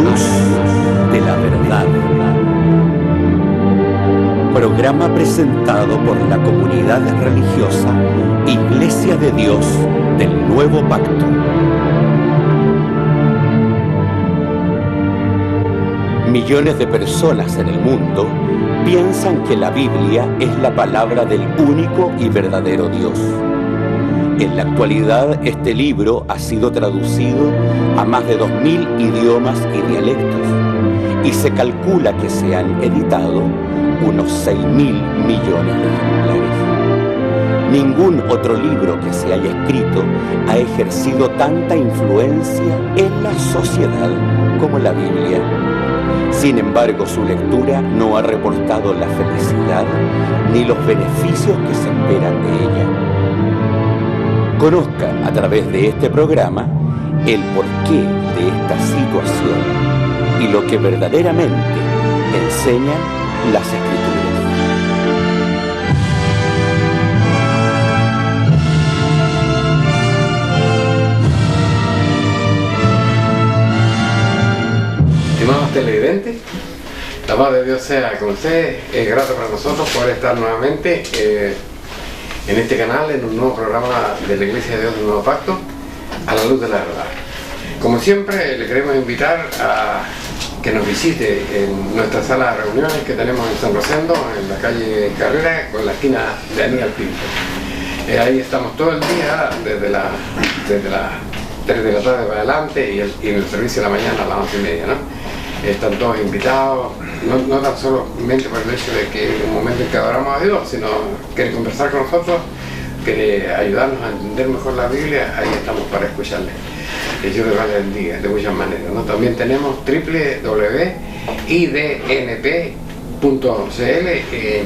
luz de la verdad. Programa presentado por la comunidad religiosa Iglesia de Dios del Nuevo Pacto. Millones de personas en el mundo piensan que la Biblia es la palabra del único y verdadero Dios. En la actualidad, este libro ha sido traducido a más de 2000 idiomas y dialectos, y se calcula que se han editado unos 6.000 millones de ejemplares. Ningún otro libro que se haya escrito ha ejercido tanta influencia en la sociedad como la Biblia. Sin embargo, su lectura no ha reportado la felicidad ni los beneficios que se esperan de ella. Conozca a través de este programa el porqué de esta situación y lo que verdaderamente enseñan las Escrituras. Estimados televidentes, la paz de Dios sea con ustedes. Es grato para nosotros poder estar nuevamente en este canal, en un nuevo programa de la Iglesia de Dios del Nuevo Pacto, a la luz de la verdad. Como siempre, le queremos invitar a que nos visite en nuestra sala de reuniones que tenemos en San Rosendo, en la calle Carrera, con la esquina de Aníbal Pinto. Ahí estamos todo el día, desde las 3 de la tarde para adelante y en el servicio de la mañana a las 11:30, ¿no? Están todos invitados, no tan solamente por el hecho de que en un momento en que adoramos a Dios, sino quiere conversar con nosotros, quiere ayudarnos a entender mejor la Biblia, ahí estamos para escucharle. Que Dios les bendiga de muchas maneras, ¿no? También tenemos www.idnp.cl,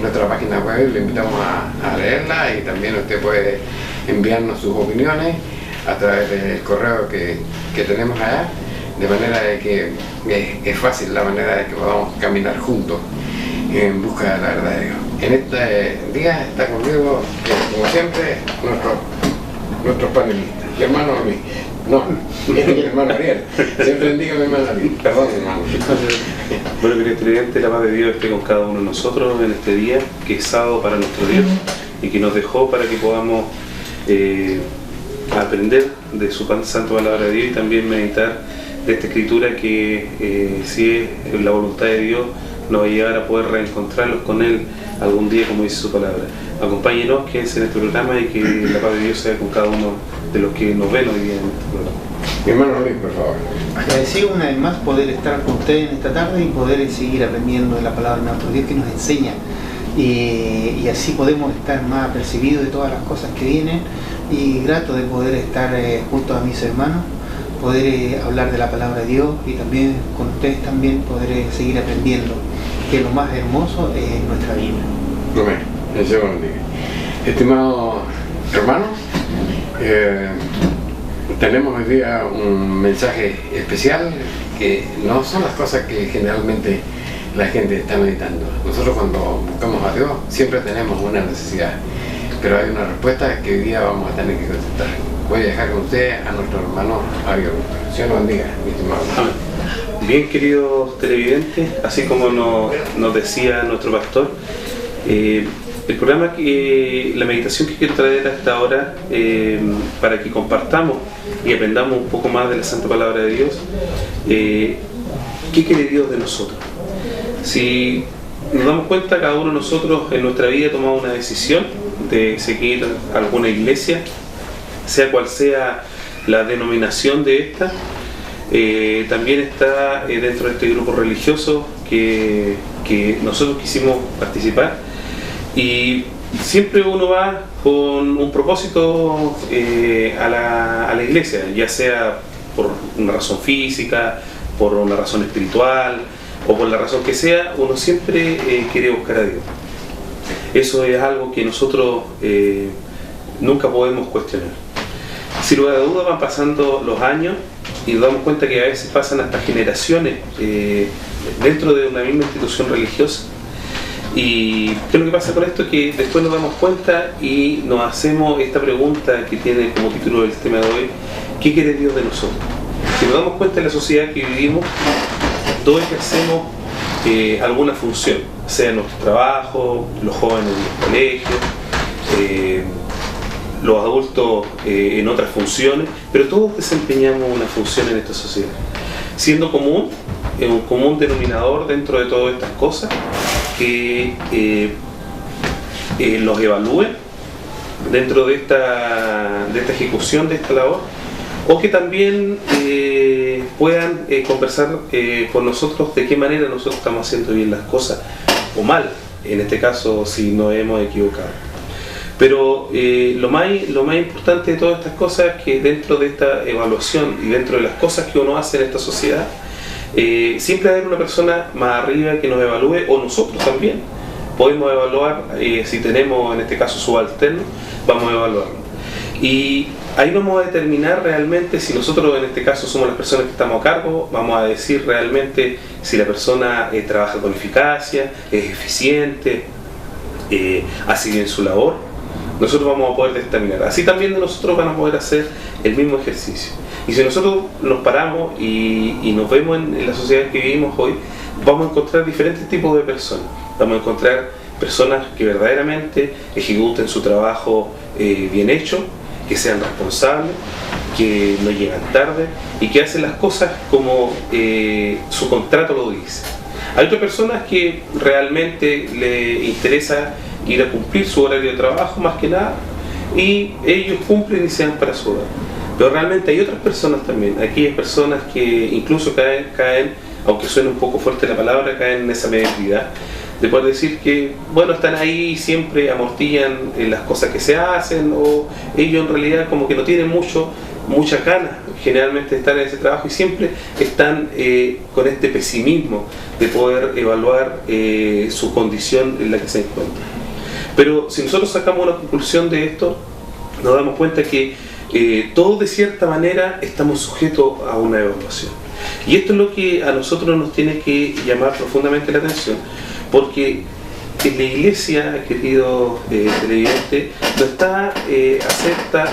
nuestra página web, le invitamos a leerla, y también usted puede enviarnos sus opiniones a través del correo que tenemos allá, de manera de que es fácil la manera de que podamos caminar juntos en busca de la verdad de Dios. En este día está conmigo, como siempre, nuestros panelistas, mi hermano a mí. No, mi hermano Ariel. Siempre bendiga a mi hermano Ariel. Perdón, hermano. Bueno, querido televidente, la paz de Dios esté con cada uno de nosotros en este día, que es sábado para nuestro Dios, y que nos dejó para que podamos aprender de su santa palabra de Dios y también meditar de esta escritura que si es la voluntad de Dios nos va a llevar a poder reencontrarlos con Él algún día, como dice su palabra. Acompáñenos, quédense en este programa, y que la paz de Dios sea con cada uno de los que nos ven hoy día en este programa. Mi hermano Luis, por favor. Agradecido una vez más poder estar con ustedes en esta tarde y poder seguir aprendiendo de la palabra de nuestro Dios que nos enseña, y así podemos estar más apercibidos de todas las cosas que vienen, y grato de poder estar junto a mis hermanos, poder hablar de la palabra de Dios, y también con ustedes también poder seguir aprendiendo, que lo más hermoso es nuestra Biblia. Amén. El Señor bendiga. Estimados hermanos, tenemos hoy día un mensaje especial, que no son las cosas que generalmente la gente está meditando. Nosotros, cuando buscamos a Dios, siempre tenemos una necesidad, pero hay una respuesta que hoy día vamos a tener que contestar. Voy a dejar con usted a nuestro hermano Ariel. Señor lo bendiga, mi estimado. Bien, queridos televidentes, así como nos decía nuestro pastor, el programa, la meditación que quiero traer hasta ahora, para que compartamos y aprendamos un poco más de la santa palabra de Dios. ¿Qué quiere Dios de nosotros? Si nos damos cuenta, cada uno de nosotros en nuestra vida ha tomado una decisión de seguir alguna iglesia, sea cual sea la denominación de esta. También está dentro de este grupo religioso que nosotros quisimos participar, y siempre uno va con un propósito a la iglesia, ya sea por una razón física, por una razón espiritual o por la razón que sea. Uno siempre quiere buscar a Dios. Eso es algo que nosotros nunca podemos cuestionar. Sin lugar a dudas, van pasando los años y nos damos cuenta que a veces pasan hasta generaciones dentro de una misma institución religiosa. Y ¿qué es lo que pasa con esto? Que después nos damos cuenta y nos hacemos esta pregunta que tiene como título del tema de hoy: ¿qué quiere Dios de nosotros? Si nos damos cuenta, en la sociedad que vivimos todos ejercemos alguna función, sea en nuestro trabajo, los jóvenes en los colegios, los adultos en otras funciones, pero todos desempeñamos una función en esta sociedad, siendo común, un común denominador dentro de todas estas cosas, que los evalúen dentro de esta ejecución de esta labor, o que también puedan conversar con nosotros de qué manera nosotros estamos haciendo bien las cosas o mal, en este caso si nos hemos equivocado. Pero lo más importante de todas estas cosas es que dentro de esta evaluación y dentro de las cosas que uno hace en esta sociedad, siempre hay una persona más arriba que nos evalúe, o nosotros también podemos evaluar. Si tenemos en este caso subalternos, vamos a evaluarlo, y ahí vamos a determinar realmente si nosotros en este caso somos las personas que estamos a cargo. Vamos a decir realmente si la persona trabaja con eficacia, es eficiente, hace bien su labor. Nosotros vamos a poder determinar. Así también de nosotros van a poder hacer el mismo ejercicio. Y si nosotros nos paramos y nos vemos en la sociedad que vivimos hoy, vamos a encontrar diferentes tipos de personas. Vamos a encontrar personas que verdaderamente ejecuten su trabajo bien hecho, que sean responsables, que no llegan tarde y que hacen las cosas como su contrato lo dice. Hay otras personas que realmente le interesa ir a cumplir su horario de trabajo más que nada, y ellos cumplen y se dan para su hogar. Pero realmente hay otras personas también, aquellas personas que incluso caen, aunque suene un poco fuerte la palabra, caen en esa mediocridad de poder decir que, bueno, están ahí y siempre amortillan las cosas que se hacen, o ellos en realidad como que no tienen muchas ganas generalmente de estar en ese trabajo, y siempre están con este pesimismo de poder evaluar su condición en la que se encuentran. Pero si nosotros sacamos una conclusión de esto, nos damos cuenta que todos de cierta manera estamos sujetos a una evaluación. Y esto es lo que a nosotros nos tiene que llamar profundamente la atención, porque en la iglesia, querido televidente, no está acepta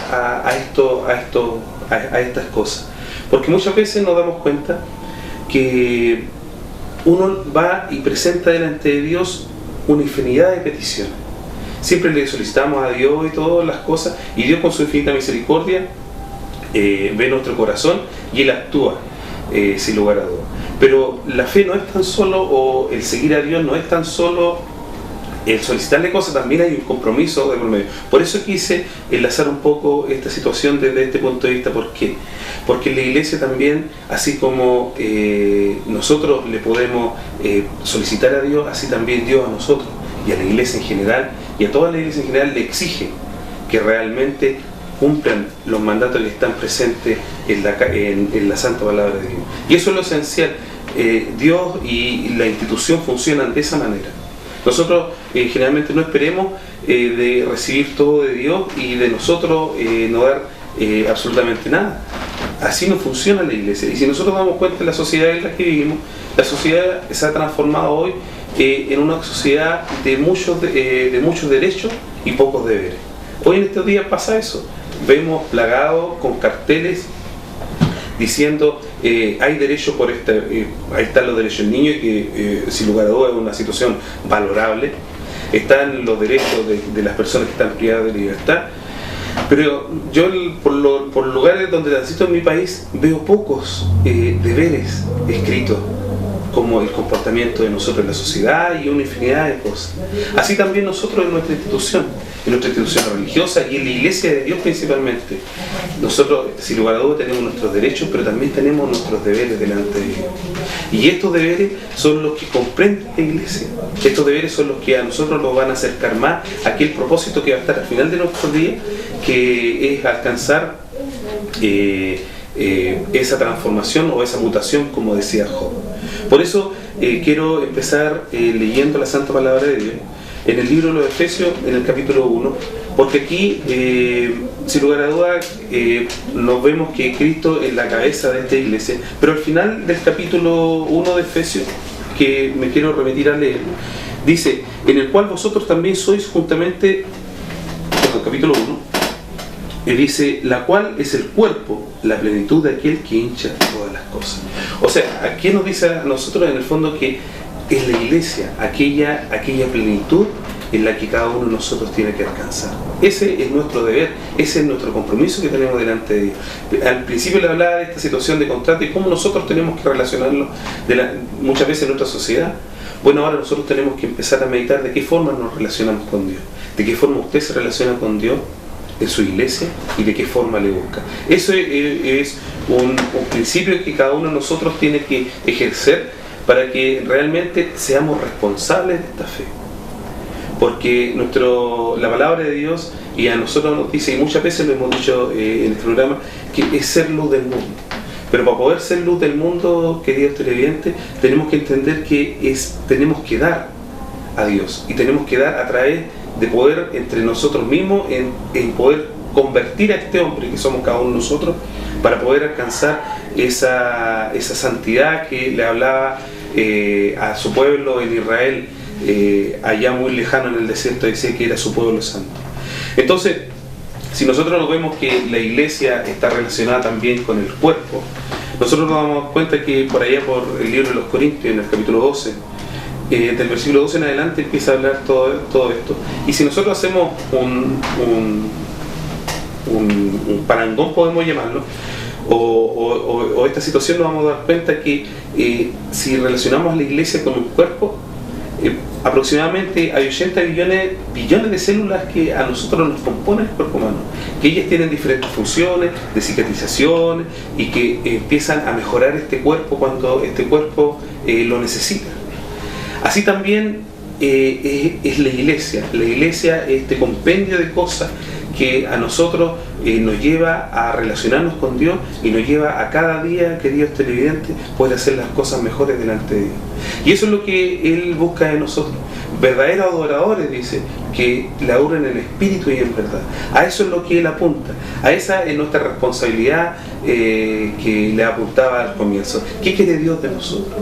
a estas cosas. Porque muchas veces nos damos cuenta que uno va y presenta delante de Dios una infinidad de peticiones. Siempre le solicitamos a Dios y todas las cosas, y Dios con su infinita misericordia ve nuestro corazón y Él actúa sin lugar a dudas. Pero la fe no es tan solo, o el seguir a Dios no es tan solo el solicitarle cosas, también hay un compromiso de por medio. Por eso quise enlazar un poco esta situación desde este punto de vista. ¿Por qué? Porque en la iglesia también, así como nosotros le podemos solicitar a Dios, así también Dios a nosotros y a la iglesia en general, y a toda la iglesia en general le exige que realmente cumplan los mandatos que están presentes en la santa palabra de Dios. Y eso es lo esencial. Dios y la institución funcionan de esa manera. Nosotros generalmente no esperemos de recibir todo de Dios y de nosotros no dar absolutamente nada. Así no funciona la iglesia. Y si nosotros damos cuenta de la sociedad en la que vivimos, la sociedad se ha transformado hoy en una sociedad de muchos derechos y pocos deberes. Hoy en estos días pasa eso. Vemos plagados con carteles diciendo hay derechos por ahí están los derechos del niño, que sin lugar a dudas es una situación valorable. Están los derechos de las personas que están privadas de libertad. Pero yo por lugares donde transito en mi país veo pocos deberes escritos, como el comportamiento de nosotros en la sociedad y una infinidad de cosas. Así también nosotros en nuestra institución religiosa y en la iglesia de Dios principalmente. Nosotros, sin lugar a dudas, tenemos nuestros derechos, pero también tenemos nuestros deberes delante de Dios. Y estos deberes son los que comprende la iglesia. Estos deberes son los que a nosotros nos van a acercar más a aquel propósito que va a estar al final de nuestros días, que es alcanzar esa transformación o esa mutación, como decía Job. Por eso quiero empezar leyendo la santa palabra de Dios en el libro de los Efesios, en el capítulo 1, porque aquí, sin lugar a dudas, nos vemos que Cristo es la cabeza de esta iglesia, pero al final del capítulo 1 de Efesios, que me quiero remitir a leer, dice, en el cual vosotros también sois juntamente, capítulo 1, Y dice, la cual es el cuerpo, la plenitud de aquel que hincha todas las cosas. O sea, aquí nos dice a nosotros en el fondo que es la iglesia, aquella plenitud en la que cada uno de nosotros tiene que alcanzar. Ese es nuestro deber, ese es nuestro compromiso que tenemos delante de Dios. Al principio le hablaba de esta situación de contrato y cómo nosotros tenemos que relacionarlo muchas veces en nuestra sociedad. Bueno, ahora nosotros tenemos que empezar a meditar de qué forma nos relacionamos con Dios, de qué forma usted se relaciona con Dios en su iglesia y de qué forma le busca. Eso es un principio que cada uno de nosotros tiene que ejercer para que realmente seamos responsables de esta fe. Porque la palabra de Dios, y a nosotros nos dice, y muchas veces lo hemos dicho en este programa, que es ser luz del mundo. Pero para poder ser luz del mundo, queridos televidentes, tenemos que entender que tenemos que dar a Dios, y tenemos que dar a través de poder entre nosotros mismos, en poder convertir a este hombre que somos cada uno de nosotros, para poder alcanzar esa santidad que le hablaba a su pueblo en Israel, allá muy lejano en el desierto, decía que era su pueblo santo. Entonces, si nosotros nos vemos que la iglesia está relacionada también con el cuerpo, nosotros nos damos cuenta que por allá, por el libro de los Corintios, en el capítulo 12, del versículo 12 en adelante empieza a hablar todo esto. Y si nosotros hacemos un parangón, podemos llamarlo, o esta situación, nos vamos a dar cuenta que si relacionamos a la iglesia con un cuerpo, aproximadamente hay 80 billones de células que a nosotros nos componen el cuerpo humano, que ellas tienen diferentes funciones de cicatrización y que empiezan a mejorar este cuerpo cuando este cuerpo lo necesita. Así también es la iglesia, este compendio de cosas que a nosotros nos lleva a relacionarnos con Dios y nos lleva a cada día, queridos televidentes, poder hacer las cosas mejores delante de Dios. Y eso es lo que Él busca de nosotros, verdaderos adoradores, dice, que le adoren en espíritu y en verdad. A eso es lo que Él apunta, a esa es nuestra responsabilidad que le apuntaba al comienzo. ¿Qué quiere Dios de nosotros?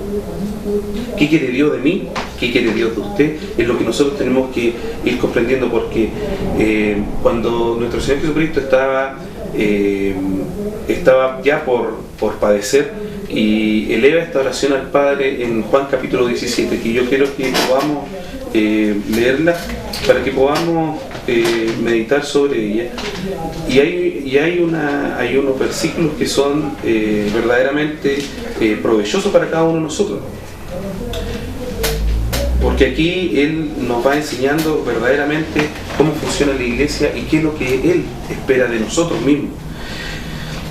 ¿Qué quiere Dios de mí? ¿Qué quiere Dios de usted? Es lo que nosotros tenemos que ir comprendiendo, porque cuando nuestro Señor Jesucristo estaba ya por padecer, y eleva esta oración al Padre en Juan capítulo 17, que yo quiero que podamos leerla para que podamos meditar sobre ella. Y hay unos versículos que son verdaderamente provechosos para cada uno de nosotros, porque aquí Él nos va enseñando verdaderamente cómo funciona la iglesia y qué es lo que Él espera de nosotros mismos.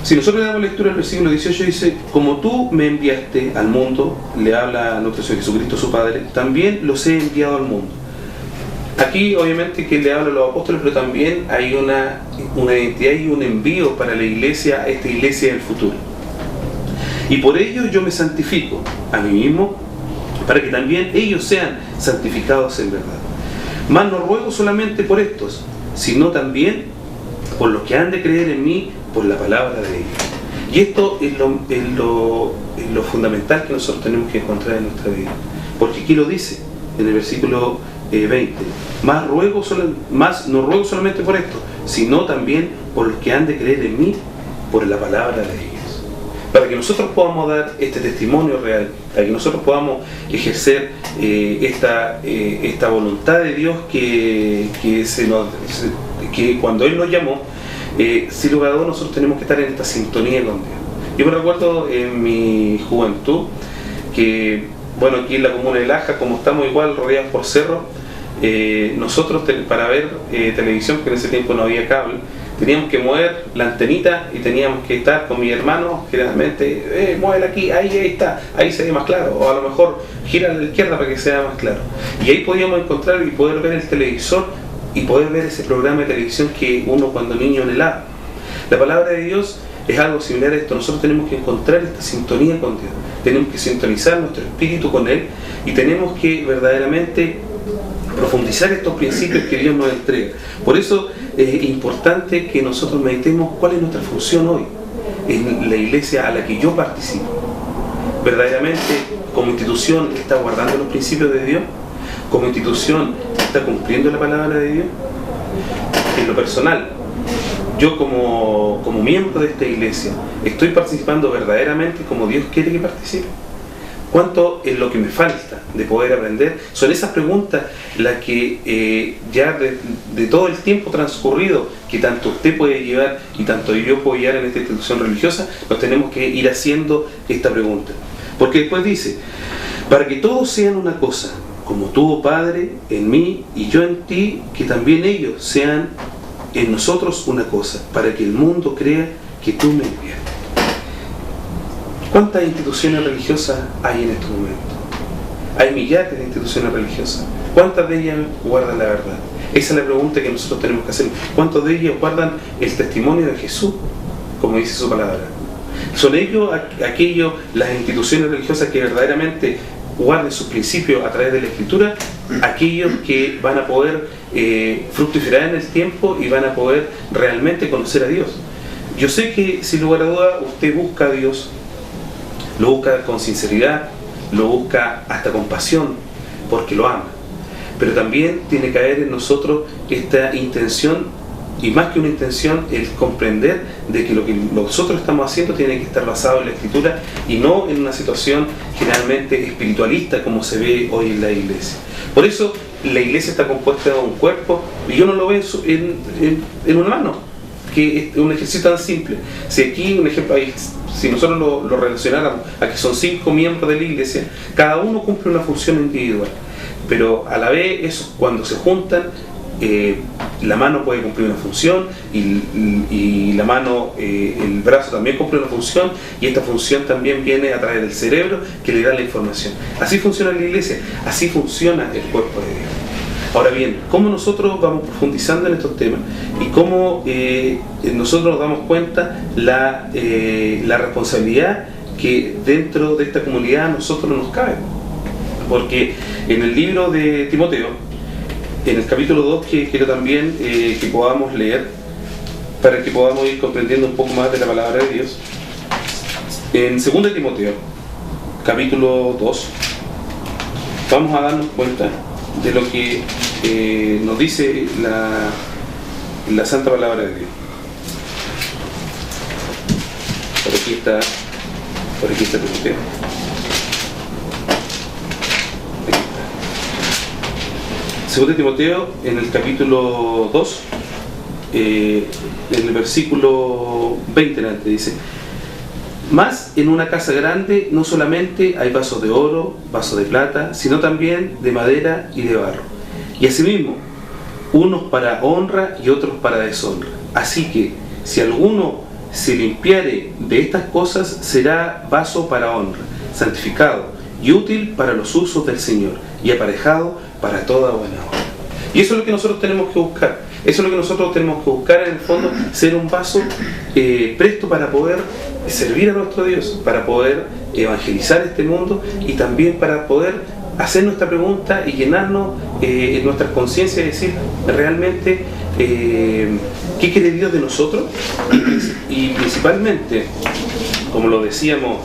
Si nosotros le damos lectura al versículo 18, dice: como tú me enviaste al mundo, le habla a nuestro Señor Jesucristo, su Padre, también los he enviado al mundo. Aquí obviamente que le habla a los apóstoles, pero también hay una identidad y un envío para la iglesia, esta iglesia del futuro. Y por ello yo me santifico a mí mismo, para que también ellos sean santificados en verdad. Mas no ruego solamente por estos, sino también por los que han de creer en mí por la palabra de ellos. Y esto es lo fundamental que nosotros tenemos que encontrar en nuestra vida, porque aquí lo dice en el versículo 20: mas no ruego solamente por esto, sino también por los que han de creer en mí por la palabra de ellos, para que nosotros podamos dar este testimonio real, para que nosotros podamos ejercer esta voluntad de Dios que cuando Él nos llamó, sin lugar a dudas nosotros tenemos que estar en esta sintonía con Dios. Yo me recuerdo en mi juventud que, bueno, aquí en la comuna de Laja, como estamos igual rodeados por cerros, nosotros para ver televisión, porque en ese tiempo no había cable, teníamos que mover la antenita y teníamos que estar con mi hermano, generalmente, muévela aquí, ahí está, ahí se ve más claro, o a lo mejor gira a la izquierda para que sea más claro. Y ahí podíamos encontrar y poder ver el televisor y poder ver ese programa de televisión que uno cuando niño anhelaba. La palabra de Dios es algo similar a esto. Nosotros tenemos que encontrar esta sintonía con Dios, tenemos que sintonizar nuestro espíritu con Él y tenemos que verdaderamente profundizar estos principios que Dios nos entrega. Por eso es importante que nosotros meditemos cuál es nuestra función hoy en la iglesia a la que yo participo. Verdaderamente, como institución, ¿está guardando los principios de Dios? Como institución, ¿está cumpliendo la palabra de Dios? En lo personal, yo como miembro de esta iglesia, ¿estoy participando verdaderamente como Dios quiere que participe? ¿Cuánto es lo que me falta de poder aprender? Son esas preguntas las que ya de todo el tiempo transcurrido que tanto usted puede llevar y tanto yo puedo llevar en esta institución religiosa, nos tenemos que ir haciendo esta pregunta. Porque después dice, para que todos sean una cosa, como tú, oh Padre, en mí y yo en ti, que también ellos sean en nosotros una cosa, para que el mundo crea que tú me enviaste. ¿Cuántas instituciones religiosas hay en estos momentos? Hay millares de instituciones religiosas. ¿Cuántas de ellas guardan la verdad? Esa es la pregunta que nosotros tenemos que hacer. ¿Cuántos de ellos guardan el testimonio de Jesús, como dice su palabra? ¿Son ellos aquellos, las instituciones religiosas que verdaderamente guarden sus principios a través de la Escritura, aquellos que van a poder fructificar en el tiempo y van a poder realmente conocer a Dios? Yo sé que sin lugar a duda usted busca a Dios, lo busca con sinceridad, lo busca hasta con pasión, porque lo ama. Pero también tiene que haber en nosotros esta intención, y más que una intención, el comprender de que lo que nosotros estamos haciendo tiene que estar basado en la Escritura y no en una situación generalmente espiritualista como se ve hoy en la iglesia. Por eso la iglesia está compuesta de un cuerpo, y yo no lo veo en una mano, que es un ejercicio tan simple. Si aquí, un ejemplo, si nosotros lo relacionáramos a que son 5 miembros de la iglesia, cada uno cumple una función individual, pero a la vez, eso, cuando se juntan, la mano puede cumplir una función y la mano, el brazo también cumple una función, y esta función también viene a través del cerebro que le da la información. Así funciona la iglesia, así funciona el cuerpo de Dios. Ahora bien, ¿cómo nosotros vamos profundizando en estos temas? Y cómo nosotros nos damos cuenta la responsabilidad que dentro de esta comunidad a nosotros nos cabe. Porque en el libro de Timoteo, en el capítulo 2, que quiero también que podamos leer, para que podamos ir comprendiendo un poco más de la palabra de Dios, en 2 Timoteo, capítulo 2, vamos a darnos cuenta de lo que nos dice la santa palabra de Dios. Por aquí está Timoteo. Segundo Timoteo, en el capítulo 2, en el versículo 20 dice: Mas en una casa grande no solamente hay vasos de oro, vasos de plata, sino también de madera y de barro. Y asimismo, unos para honra y otros para deshonra. Así que, si alguno se limpiare de estas cosas, será vaso para honra, santificado y útil para los usos del Señor, y aparejado para toda buena obra. Y eso es lo que nosotros tenemos que buscar. Eso es lo que nosotros tenemos que buscar, en el fondo, ser un vaso presto para poder servir a nuestro Dios, para poder evangelizar este mundo, y también para poder hacer nuestra pregunta y llenarnos en nuestras conciencias y decir realmente qué quiere Dios de nosotros, y principalmente, como lo decíamos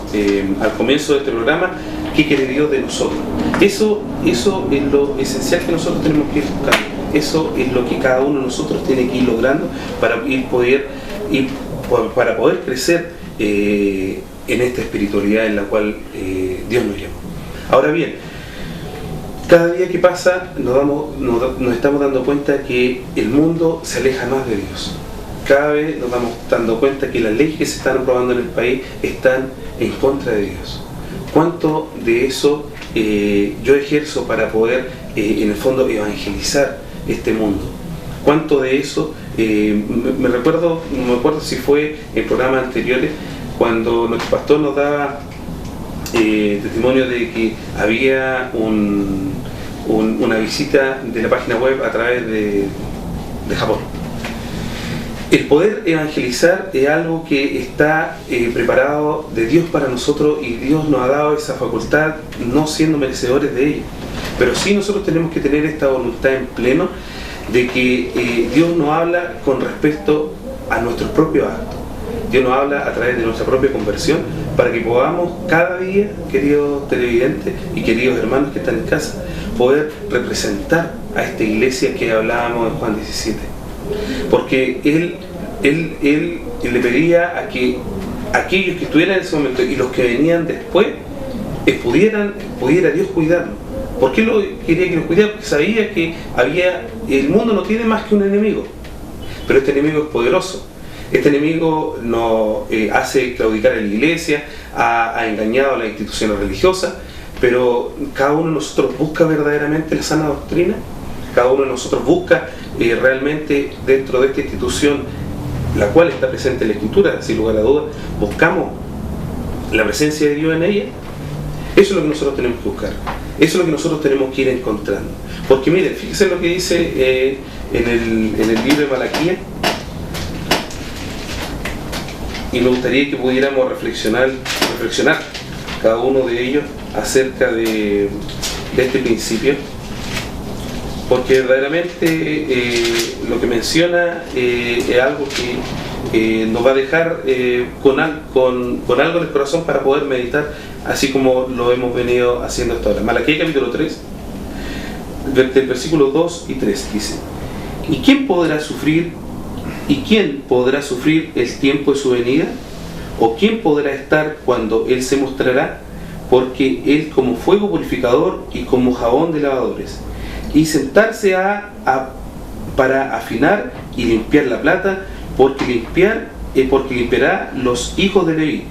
al comienzo de este programa, qué quiere Dios de nosotros. Eso es lo esencial que nosotros tenemos que ir buscando. Eso es lo que cada uno de nosotros tiene que ir logrando para poder crecer en esta espiritualidad en la cual Dios nos llama. Ahora bien, cada día que pasa nos estamos dando cuenta que el mundo se aleja más de Dios. Cada vez nos estamos dando cuenta que las leyes que se están aprobando en el país están en contra de Dios. ¿Cuánto de eso yo ejerzo para poder, en el fondo, evangelizar este mundo? ¿Cuánto de eso? No me acuerdo si fue en programas anteriores, cuando nuestro pastor nos daba testimonio de que había una visita de la página web a través de Japón. El poder evangelizar es algo que está preparado de Dios para nosotros, y Dios nos ha dado esa facultad, no siendo merecedores de ello. Pero sí nosotros tenemos que tener esta voluntad en pleno de que Dios nos habla con respecto a nuestros propios actos. Dios nos habla a través de nuestra propia conversión, para que podamos cada día, queridos televidentes y queridos hermanos que están en casa, poder representar a esta iglesia que hablábamos en Juan 17. Porque Él él le pedía a que aquellos que estuvieran en ese momento y los que venían después pudiera Dios cuidarlos. ¿Por qué quería que los cuidara? Porque sabía que el mundo no tiene más que un enemigo, pero este enemigo es poderoso. Este enemigo nos hace claudicar a la iglesia, ha engañado a las instituciones religiosas, pero cada uno de nosotros busca verdaderamente la sana doctrina, cada uno de nosotros busca realmente dentro de esta institución, la cual está presente en la Escritura, sin lugar a dudas, buscamos la presencia de Dios en ella. Eso es lo que nosotros tenemos que buscar, eso es lo que nosotros tenemos que ir encontrando. Porque miren, fíjense lo que dice en el libro de Malaquías, y me gustaría que pudiéramos reflexionar cada uno de ellos acerca de este principio, porque verdaderamente lo que menciona es algo que nos va a dejar con algo en el corazón para poder meditar, así como lo hemos venido haciendo hasta ahora. Malaquías capítulo 3, del versículo 2 y 3 dice: ¿Y quién podrá sufrir el tiempo de su venida? ¿O quién podrá estar cuando Él se mostrará? Porque Él como fuego purificador y como jabón de lavadores, y sentarse para afinar y limpiar la plata, porque limpiará los hijos de Leví,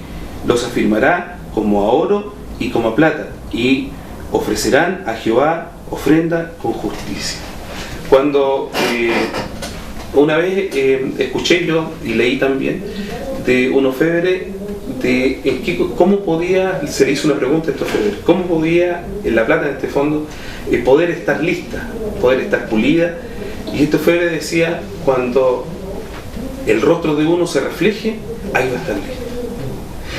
los afirmará como a oro y como a plata, y ofrecerán a Jehová ofrenda con justicia. Cuando una vez escuché yo y leí también de un orfebre, cómo podía, se le hizo una pregunta a este orfebre, cómo podía en la plata en este fondo poder estar lista, poder estar pulida, y este orfebre decía: cuando el rostro de uno se refleje, ahí va a estar listo.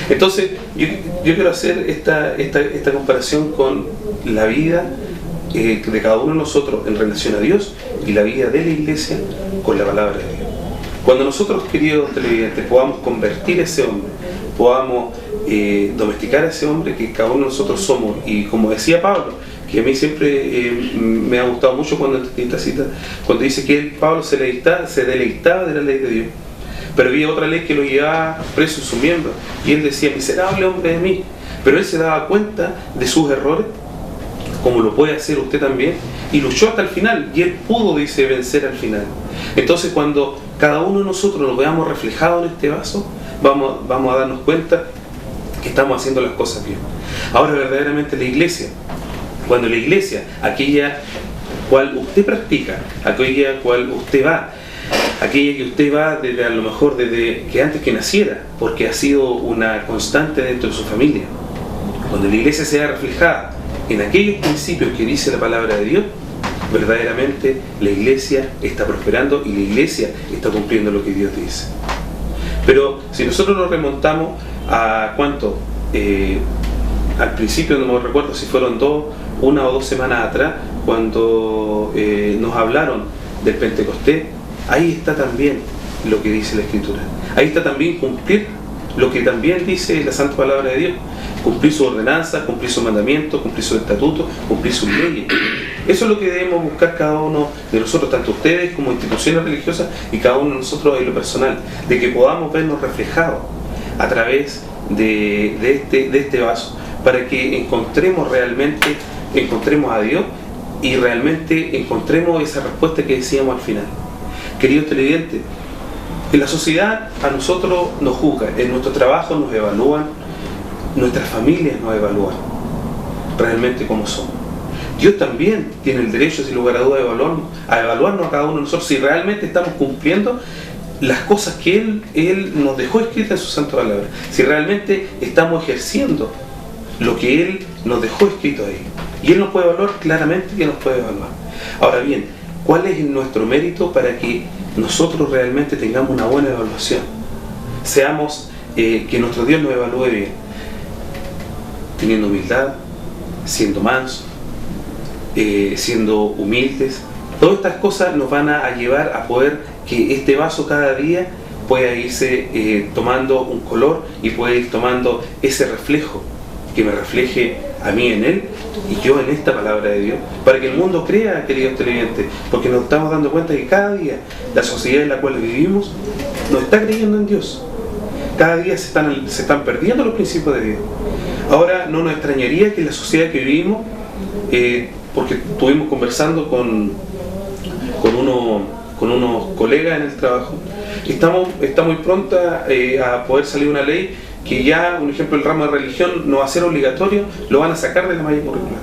Entonces yo quiero hacer esta comparación con la vida de cada uno de nosotros en relación a Dios y la vida de la iglesia con la palabra de Dios. Cuando nosotros, queridos televidentes, podamos convertir a ese hombre, podamos domesticar a ese hombre que cada uno de nosotros somos, y como decía Pablo, que a mí siempre me ha gustado mucho cuando entendí esta cita, cuando dice que Pablo se deleitaba de la ley de Dios, pero había otra ley que lo llevaba preso en sus miembros, y él decía: miserable hombre de mí. Pero él se daba cuenta de sus errores, como lo puede hacer usted también, y luchó hasta el final, y él pudo, dice, vencer al final. Entonces, cuando cada uno de nosotros nos veamos reflejados en este vaso, vamos a darnos cuenta que estamos haciendo las cosas bien. Ahora, verdaderamente la iglesia, cuando la iglesia, aquella cual usted practica, aquella cual usted va, aquella que usted va desde, a lo mejor desde que antes que naciera, porque ha sido una constante dentro de su familia, cuando la iglesia sea reflejada en aquellos principios que dice la palabra de Dios, verdaderamente la iglesia está prosperando y la iglesia está cumpliendo lo que Dios dice. Pero si nosotros nos remontamos a ¿cuánto? Al principio, no me recuerdo si fueron 1 o 2 semanas atrás, cuando nos hablaron del Pentecostés, ahí está también lo que dice la Escritura. Ahí está también cumplir lo que también dice la Santa Palabra de Dios. Cumplir su ordenanza, cumplir su mandamiento, cumplir su estatuto, cumplir sus leyes. Eso es lo que debemos buscar cada uno de nosotros, tanto ustedes como instituciones religiosas y cada uno de nosotros en lo personal, de que podamos vernos reflejados a través de este vaso, para que encontremos a Dios y realmente encontremos esa respuesta que decíamos al final. Queridos televidentes, en la sociedad a nosotros nos juzgan, en nuestro trabajo nos evalúan, nuestras familias nos evalúan realmente como somos. Dios también tiene el derecho, sin lugar a dudas, a evaluarnos a cada uno de nosotros si realmente estamos cumpliendo las cosas que Él nos dejó escritas en su santa palabra, si realmente estamos ejerciendo lo que Él nos dejó escrito ahí. Y Él nos puede evaluar, claramente que nos puede evaluar. Ahora bien, ¿cuál es nuestro mérito para que nosotros realmente tengamos una buena evaluación? Seamos, que nuestro Dios nos evalúe bien, teniendo humildad, siendo mansos, siendo humildes. Todas estas cosas nos van a llevar a poder que este vaso cada día pueda irse tomando un color y pueda ir tomando ese reflejo que me refleje a mí en Él y yo en esta palabra de Dios, para que el mundo crea, queridos televidentes, porque nos estamos dando cuenta que cada día la sociedad en la cual vivimos no está creyendo en Dios. Cada día se están perdiendo los principios de Dios. Ahora no nos extrañaría que la sociedad que vivimos, porque estuvimos conversando con unos colegas en el trabajo, está muy pronta a poder salir una ley que ya, por ejemplo, el ramo de religión no va a ser obligatorio, lo van a sacar de la malla curricular.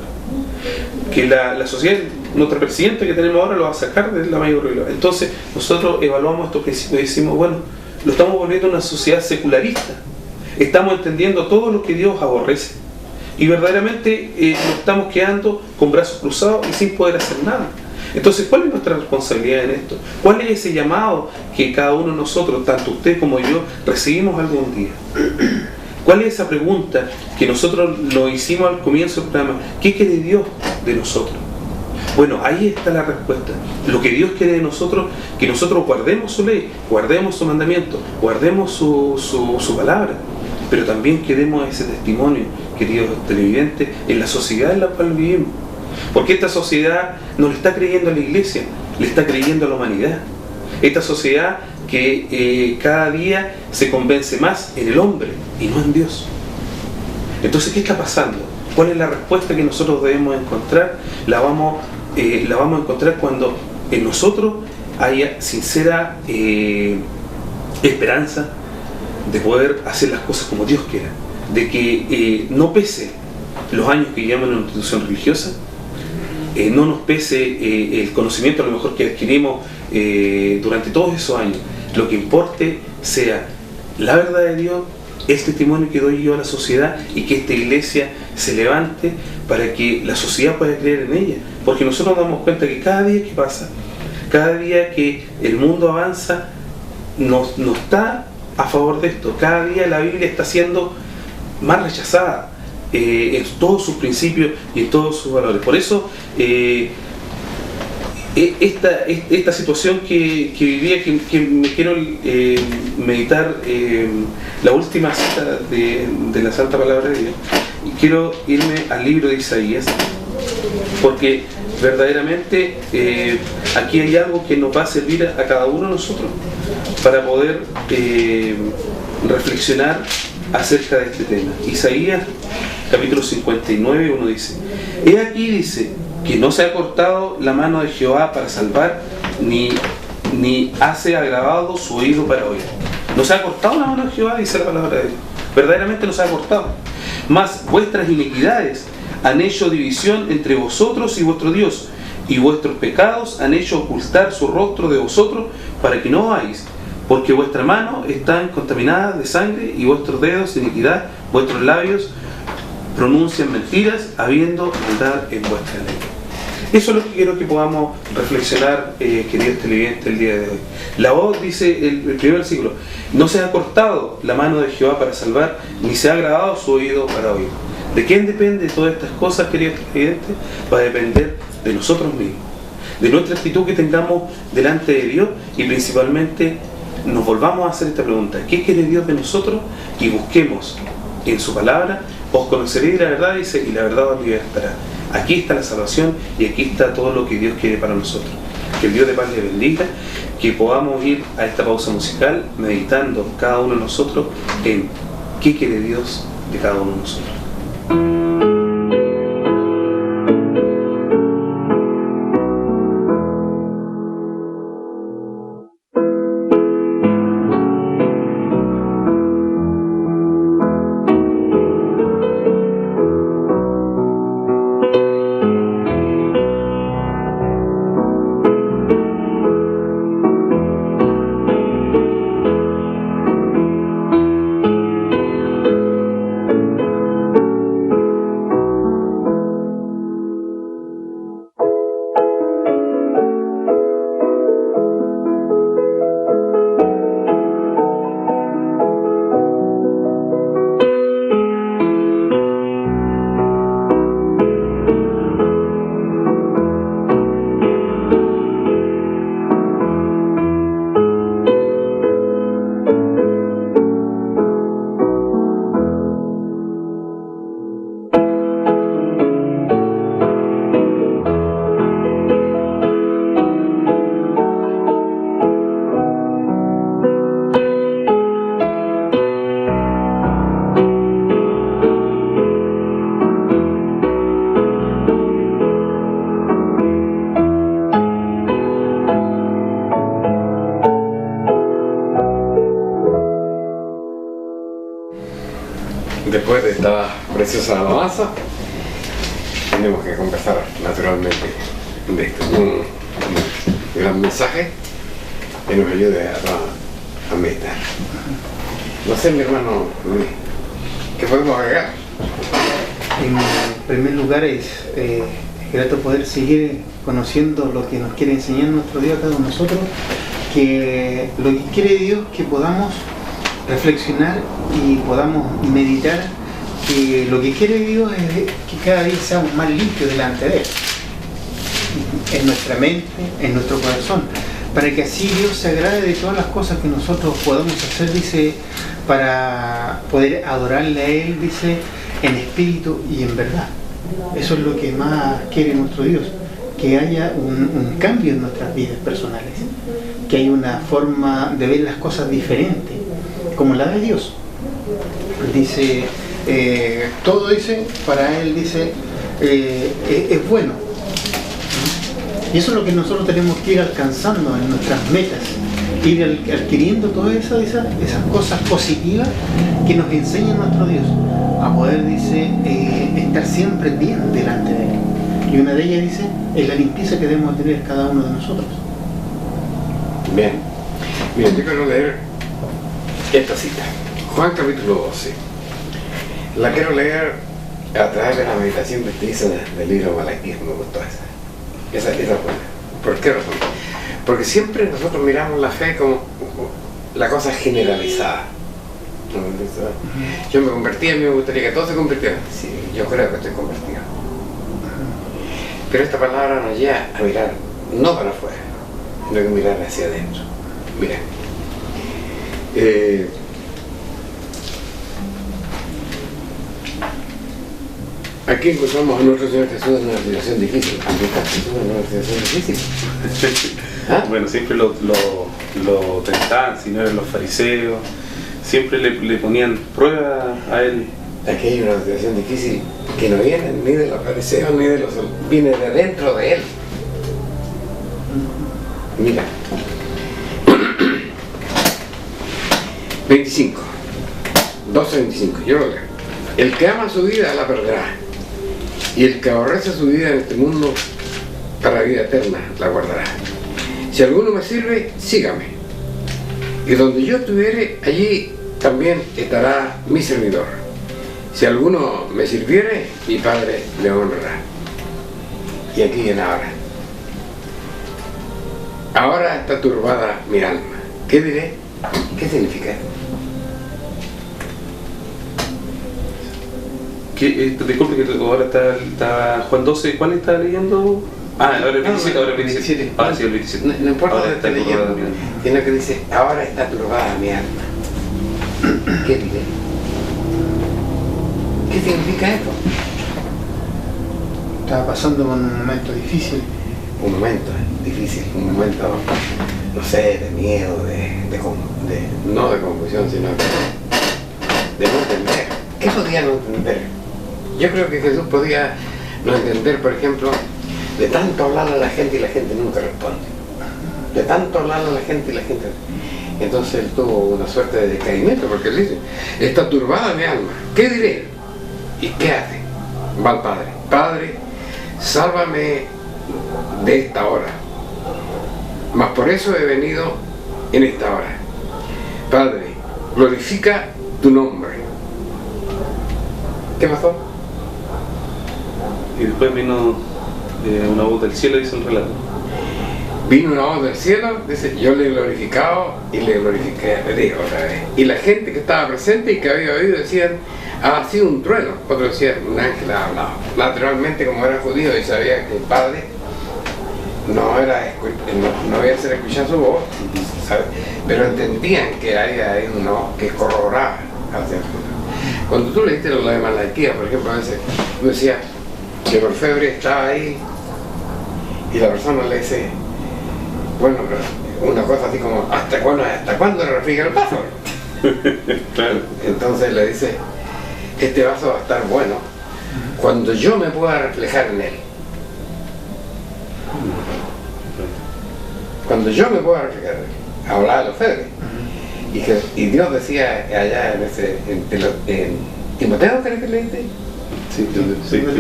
Que la sociedad, nuestro presidente que tenemos ahora lo va a sacar de la malla curricular. Entonces, nosotros evaluamos estos principios y decimos, bueno, lo estamos volviendo una sociedad secularista. Estamos entendiendo todo lo que Dios aborrece. Y verdaderamente nos estamos quedando con brazos cruzados y sin poder hacer nada. Entonces, ¿cuál es nuestra responsabilidad en esto? ¿Cuál es ese llamado que cada uno de nosotros, tanto usted como yo, recibimos algún día? ¿Cuál es esa pregunta que nosotros lo hicimos al comienzo del programa? ¿Qué quiere Dios de nosotros? Bueno, ahí está la respuesta. Lo que Dios quiere de nosotros, que nosotros guardemos su ley, guardemos su mandamiento, guardemos su palabra, pero también queremos ese testimonio, queridos televidentes, en la sociedad en la cual vivimos. Porque esta sociedad no le está creyendo a la iglesia, le está creyendo a la humanidad. Esta sociedad que cada día se convence más en el hombre y no en Dios. Entonces, ¿qué está pasando? ¿Cuál es la respuesta que nosotros debemos encontrar? La vamos a encontrar cuando en nosotros haya sincera esperanza de poder hacer las cosas como Dios quiera, de que no pese los años que llevamos en una institución religiosa, no nos pese el conocimiento a lo mejor que adquirimos durante todos esos años. Lo que importe sea la verdad de Dios, el testimonio que doy yo a la sociedad, y que esta iglesia se levante para que la sociedad pueda creer en ella. Porque nosotros nos damos cuenta que cada día que pasa, cada día que el mundo avanza, no está a favor de esto. Cada día la Biblia está siendo más rechazada en todos sus principios y en todos sus valores. Por eso esta situación que vivía, que me quiero meditar la última cita de la Santa Palabra de Dios, y quiero irme al libro de Isaías, porque verdaderamente aquí hay algo que nos va a servir a cada uno de nosotros para poder reflexionar acerca de este tema. Isaías capítulo 59, uno dice: he aquí, dice, que no se ha cortado la mano de Jehová para salvar, ni hace agravado su oído para oír. No se ha cortado la mano de Jehová, dice la palabra de Dios. Verdaderamente no se ha cortado. Mas vuestras iniquidades han hecho división entre vosotros y vuestro Dios, y vuestros pecados han hecho ocultar su rostro de vosotros para que no oáis, porque vuestra mano está contaminada de sangre y vuestros dedos de iniquidad, vuestros labios pronuncian mentiras, habiendo maldad en vuestra ley. Eso es lo que quiero que podamos reflexionar, queridos televidentes, el día de hoy. La voz, dice el primer versículo: no se ha cortado la mano de Jehová para salvar, ni se ha agravado su oído para oír. ¿De quién depende todas estas cosas, queridos televidentes? Va a depender de nosotros mismos, de nuestra actitud que tengamos delante de Dios, y principalmente nos volvamos a hacer esta pregunta: ¿qué quiere Dios de nosotros? Y busquemos en su palabra. Os conoceréis la verdad, dice, y la verdad os libertará. Aquí está la salvación y aquí está todo lo que Dios quiere para nosotros. Que el Dios de paz le bendiga, que podamos ir a esta pausa musical meditando cada uno de nosotros en qué quiere Dios de cada uno de nosotros. Después de esta preciosa alabanza, tenemos que conversar naturalmente de esto. Un gran mensaje que nos ayude a meditar. No sé, mi hermano Luis, ¿qué podemos agregar? En primer lugar es grato poder seguir conociendo lo que nos quiere enseñar nuestro Dios a cada uno de nosotros, que lo que quiere Dios que podamos reflexionar y podamos meditar, que lo que quiere Dios es que cada día seamos más limpios delante de Él, en nuestra mente, en nuestro corazón, para que así Dios se agrade de todas las cosas que nosotros podamos hacer, dice, para poder adorarle a Él, dice, en espíritu y en verdad. Eso es lo que más quiere nuestro Dios, que haya un cambio en nuestras vidas personales, que haya una forma de ver las cosas diferente, como la de Dios. Dice, todo dice, para Él dice, es bueno. Y eso es lo que nosotros tenemos que ir alcanzando en nuestras metas, ir adquiriendo todas esas cosas positivas que nos enseña nuestro Dios, a poder, dice, estar siempre bien delante de Él. Y una de ellas, dice, es la limpieza que debemos tener cada uno de nosotros. Bien. Mira, yo quiero leer esta cita. Juan capítulo 12. La quiero leer a través de la meditación que te hice del libro Malaquías. Me gustó esa es buena. ¿Por qué razón? Porque siempre nosotros miramos la fe como la cosa generalizada. Yo me convertí, a mí me gustaría que todos se convirtieran. Sí, yo creo que estoy convertido. Pero esta palabra nos lleva a mirar no para afuera, sino que mirar hacia adentro. Mira, aquí encontramos a nuestro Señor Jesús en una situación difícil. ¿Aquí está Jesús en una situación difícil? ¿Ah? Bueno, siempre lo tentaban, si no eran los fariseos, siempre le ponían prueba a él. Aquí hay una situación difícil que no viene ni de los fariseos ni de los... viene de dentro de él. Mira. 25. 12:25. Yo lo leo. El que ama su vida la perderá. Y el que aborrece su vida en este mundo para vida eterna la guardará. Si alguno me sirve, sígame. Y donde yo estuviere, allí también estará mi servidor. Si alguno me sirviere, mi Padre le honrará. Y aquí viene ahora. Ahora está turbada mi alma. ¿Qué diré? ¿Qué significa? Disculpe que ahora está Juan 12, ¿cuál está leyendo? Ah, ahora el 27, ahora el 27. Ah, sí, el 27. No importa ahora lo que esté leyendo, sino que dice, ahora está turbada mi alma. ¿Qué diré? ¿Qué significa esto? Estaba pasando por un momento difícil. Un momento difícil, un momento, no sé, de miedo, no de confusión, sino de no entender. ¿Qué podía no entender? Yo creo que Jesús podía no entender, por ejemplo, de tanto hablarle a la gente y la gente nunca responde. De tanto hablarle a la gente y la gente... Entonces él tuvo una suerte de decaimiento, porque él dice, está turbada mi alma, ¿qué diré? ¿Y qué hace? Va al Padre. Padre, sálvame de esta hora. Mas por eso he venido en esta hora. Padre, glorifica tu nombre. ¿Qué pasó? Y después vino una voz del cielo, dice el relato. Vino una voz del cielo, dice, yo le he glorificado y le glorifiqué, le digo otra vez. Y la gente que estaba presente y que había oído decían, ha sido un trueno. Otros decían, un ángel ha hablado. Naturalmente, como era judío y sabía que el Padre no había ser escuchar su voz, ¿sabes? Pero entendían que había ahí una voz que corroboraba hacia el futuro. Cuando tú leíste lo de Malaquías, por ejemplo, a veces tú decías que el orfebre estaba ahí y la persona le dice, bueno, pero una cosa así como, ¿hasta cuándo refriega el vaso? Claro. Entonces le dice, este vaso va a estar bueno cuando yo me pueda reflejar en él. Cuando yo me pueda reflejar en él. Hablaba de los orfebres. Y Dios decía allá en ¿Timoteo crees que leíste? Sí, segundo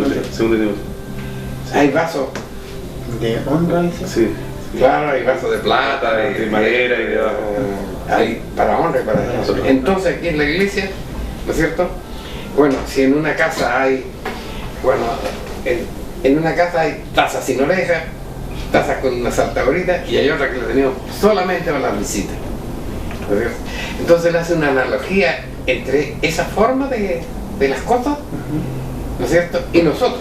Timoteo. Hay vasos, De honra, dice. Sí. claro, hay vasos de plata, De madera y de barro. hay para honra y para nosotros. Entonces aquí en la iglesia, ¿no es cierto? Bueno, si en una casa hay, bueno, en una casa hay tazas sin oreja, tazas con una saltabrita, y hay otra que la tenemos solamente para las visitas. ¿No es cierto? Entonces le hace una analogía entre esa forma de las cosas, ¿no es cierto? Y nosotros.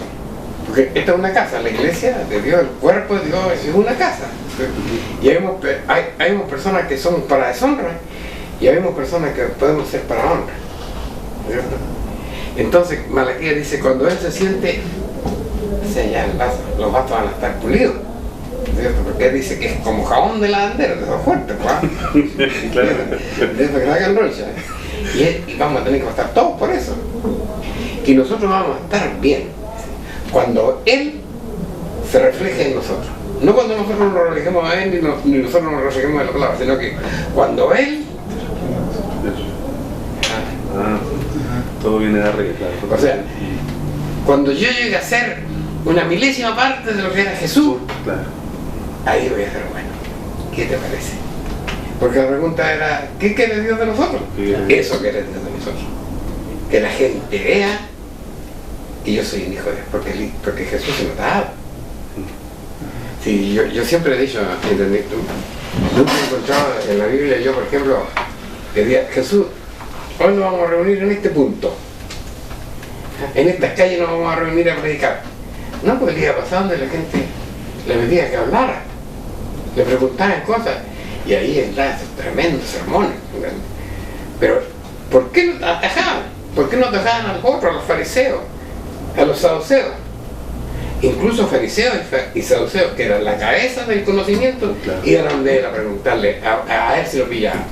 Porque esta es una casa, la iglesia de Dios, el cuerpo de Dios es una casa. Y hay personas que son para deshonra y hay personas que podemos ser para honra. ¿Cierto? Entonces Malaquías dice, cuando él se siente, o sea, ya los vasos van a estar pulidos. ¿Cierto? Porque él dice que es como jabón de lavandero, de esos fuertes, Claro. de eso que hagan rocha. Y vamos a tener que pasar todos por eso. Y nosotros vamos a estar bien cuando Él se refleje en nosotros. No cuando nosotros nos reflejemos a Él ni nosotros nos reflejemos en la palabra, sino que cuando Él... Todo viene de arriba, claro. O sea, cuando yo llegue a ser una milésima parte de lo que era Jesús, Claro. ahí voy a ser bueno. ¿Qué te parece? Porque la pregunta era, ¿qué quiere Dios de nosotros? Eso quiere Dios de nosotros. Que la gente vea que yo soy un hijo de Dios, porque Jesús se notaba. Sí, yo siempre he dicho, ¿entendí tú? Nunca he encontrado en la Biblia, yo por ejemplo, decía, Jesús, hoy nos vamos a reunir en este punto. En estas calles nos vamos a reunir a predicar. No, porque el día pasado donde la gente le pedía que hablara, le preguntaban cosas, y ahí entraban esos tremendos sermones. Pero, ¿por qué no atajaban? ¿Por qué no atajaban a los otros, a los fariseos, a los saduceos? Incluso fariseos y saduceos, que eran la cabeza del conocimiento, Claro. iban donde él a preguntarle, a él si lo pillaban.